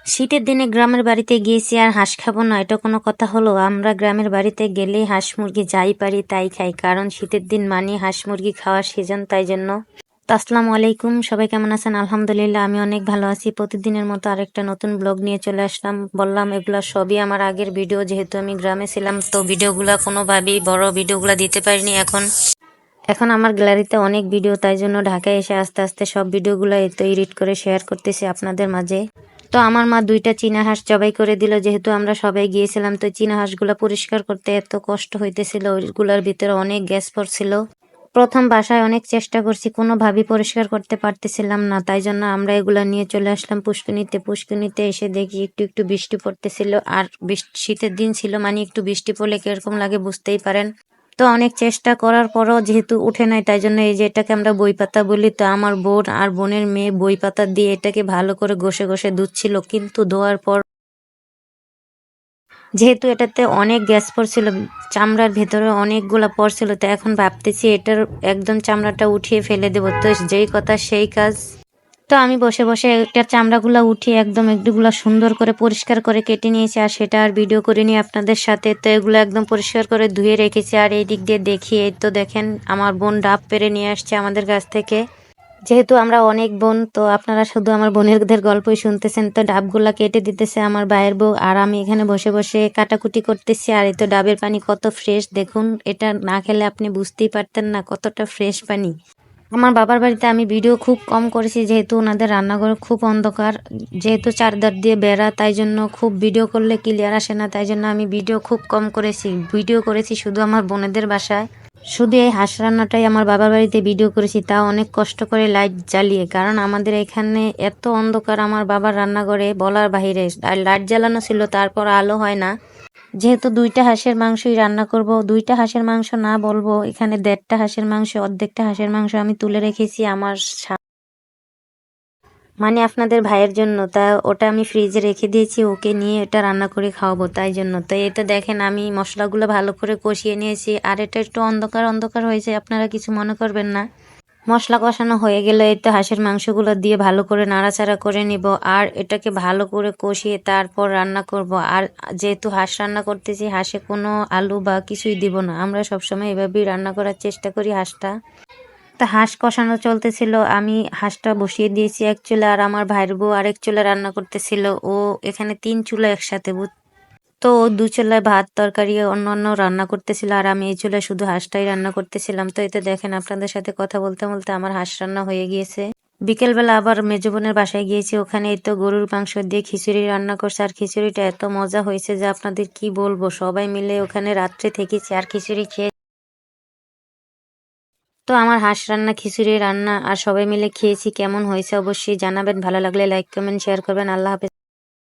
শীতের দিনে গ্রামের বাড়িতে গিয়েছি আর হাঁস খাবো না, এটা কোনো কথা হলো? আমরা গ্রামের বাড়িতে গেলেই হাঁস মুরগি যাই পারি তাই খাই, কারণ শীতের দিন মানে হাঁস মুরগি খাওয়ার সিজন, তাই জন্য। তো আসসালামু আলাইকুম, সবাই কেমন আছেন? আলহামদুলিল্লাহ আমি অনেক ভালো আছি। প্রতিদিনের মতো আরেকটা নতুন ব্লগ নিয়ে চলে আসলাম। বললাম এগুলা সবই আমার আগের ভিডিও, যেহেতু আমি গ্রামে ছিলাম তো ভিডিওগুলা কোনোভাবেই বড় ভিডিওগুলা দিতে পারিনি। এখন আমার গ্যালারিতে অনেক ভিডিও, তাই জন্য ঢাকায় এসে আস্তে আস্তে সব ভিডিওগুলো এত এডিট করে শেয়ার করতেছি আপনাদের মাঝে। তো আমার মা দুইটা চীনা হাঁস জবাই করে দিল, যেহেতু আমরা সবাই গিয়েছিলাম। তো চীনা হাঁসগুলা পরিষ্কার করতে এত কষ্ট হইতেছিল, ওইগুলার ভিতরে অনেক গ্যাস পড়ছিল। প্রথম বাসায় অনেক চেষ্টা করছি, কোনোভাবেই পরিষ্কার করতে পারতেছিলাম না, তাই জন্য আমরা এগুলা নিয়ে চলে আসলাম পুষ্কুনিতে এসে দেখি একটু একটু বৃষ্টি পড়তেছিল, আর শীতের দিন ছিল, মানে একটু বৃষ্টি পড়লে কিরকম লাগে বুঝতেই পারেন। তো অনেক চেষ্টা করার পরও যেহেতু উঠে নাই, তাই জন্য এই যে এটাকে আমরা বই পাতা বলি। তো আমার বোন আর বোনের মেয়ে বই পাতা দিয়ে এটাকে ভালো করে ঘষে ঘষে ধুচ্ছিল, কিন্তু ধোয়ার পর যেহেতু এটাতে অনেক গ্যাস পড়ছিল, চামড়ার ভেতরে অনেকগুলা পড়ছিল, তো এখন ভাবতেছি এটার একদম চামড়াটা উঠিয়ে ফেলে দেবো। তো যেই কথা সেই কাজ। তো আমি বসে বসে এটার চামড়াগুলা উঠিয়ে একদম একটুগুলা সুন্দর করে পরিষ্কার করে কেটে নিয়েছি, আর সেটা আর ভিডিও করে নিই আপনাদের সাথে। তো এগুলো একদম পরিষ্কার করে ধুয়ে রেখেছি, আর এই দিক দিয়ে দেখি এই তো দেখেন আমার বোন ডাব পেরে নিয়ে আসছে আমাদের কাছ থেকে। যেহেতু আমরা অনেক বোন, তো আপনারা শুধু আমার বোনেরদের গল্পই শুনতেছেন। তো ডাবগুলা কেটে দিতেছে আমার ভাইয়ের বউ, আর আমি এখানে বসে বসে কাটাকুটি করতেছি। আর এই তো ডাবের পানি কত ফ্রেশ দেখুন, এটা না খেলে আপনি বুঝতেই পারতেন না কতটা ফ্রেশ পানি। আমার বাবার বাড়িতে আমি ভিডিও খুব কম করেছি, যেহেতু ওনাদের রান্নাঘর খুব অন্ধকার, যেহেতু চারধার দিয়ে বেড়া, তাই জন্য খুব ভিডিও করলে ক্লিয়ার আসে না, তাই জন্য আমি ভিডিও খুব কম করেছি। ভিডিও করেছি শুধু আমার বোনেদের বাসায়। শুধু এই হাঁস রান্নাটাই আমার বাবার বাড়িতে ভিডিও করেছি, তাও অনেক কষ্ট করে লাইট জ্বালিয়ে, কারণ আমাদের এখানে এত অন্ধকার আমার বাবার রান্নাঘরে বলার বাহিরে। আর লাইট জ্বালানো ছিল, তারপর আলো হয় না। যেহেতু দুইটা হাঁসের মাংসই রান্না করব, দুইটা হাঁসের মাংস না বলবো, এখানে 1.5টা হাঁসের মাংস, অর্ধেকটা হাঁসের মাংস আমি তুলে রেখেছি আমার মানে আপনাদের ভাইয়ের জন্য। তা ওটা আমি ফ্রিজে রেখে দিয়েছি, ওকে নিয়ে এটা রান্না করে খাওয়াবো, তাই জন্য। তো এটা দেখেন আমি মশলাগুলো ভালো করে কষিয়ে নিয়েছি, আর এটা একটু অন্ধকার অন্ধকার হয়েছে, আপনারা কিছু মনে করবেন না। মশলা কষানো হয়ে গেলে এই তো হাঁসের মাংসগুলো দিয়ে ভালো করে নাড়াচাড়া করে নিব, আর এটাকে ভালো করে কষিয়ে তারপর রান্না করব। আর যেহেতু হাঁস রান্না করতেছি, হাঁসে কোনো আলু বা কিছুই দিব না, আমরা সবসময় এভাবেই রান্না করার চেষ্টা করি হাঁসটা। তা হাঁস কষানো চলতেছিল, আমি হাঁসটা বসিয়ে দিয়েছি এক চুলা, আর আমার ভাইয়ের বউ আরেক চুলা রান্না করতেছিল। ও এখানে 3 চুলা একসাথে, তো ও 2 চুলায় ভাত তরকারি অন্যান্য রান্না করতেছিল, আর আমি এই চুলায় শুধু হাঁসটাই রান্না করতেছিলাম। তো এতে দেখেন আপনাদের সাথে কথা বলতে বলতে আমার হাঁস রান্না হয়ে গিয়েছে। বিকেলবেলা আবার মেজো বোনের বাসায় গিয়েছি, ওখানে এই তো গরুর মাংস দিয়ে খিচুড়ি রান্না করছে, আর খিচুড়িটা এত মজা হয়েছে যে আপনাদের কি বলবো। সবাই মিলে ওখানে রাত্রে থেকেছি আর খিচুড়ি খেয়ে। তো আমার হাঁস রান্না, খিচুড়ি রান্না আর সবাই মিলে খেয়েছি। কেমন হয়েছে অবশ্যই জানাবেন, ভালো লাগলে লাইক কমেন্ট শেয়ার করবেন। আল্লাহ হাফেজ।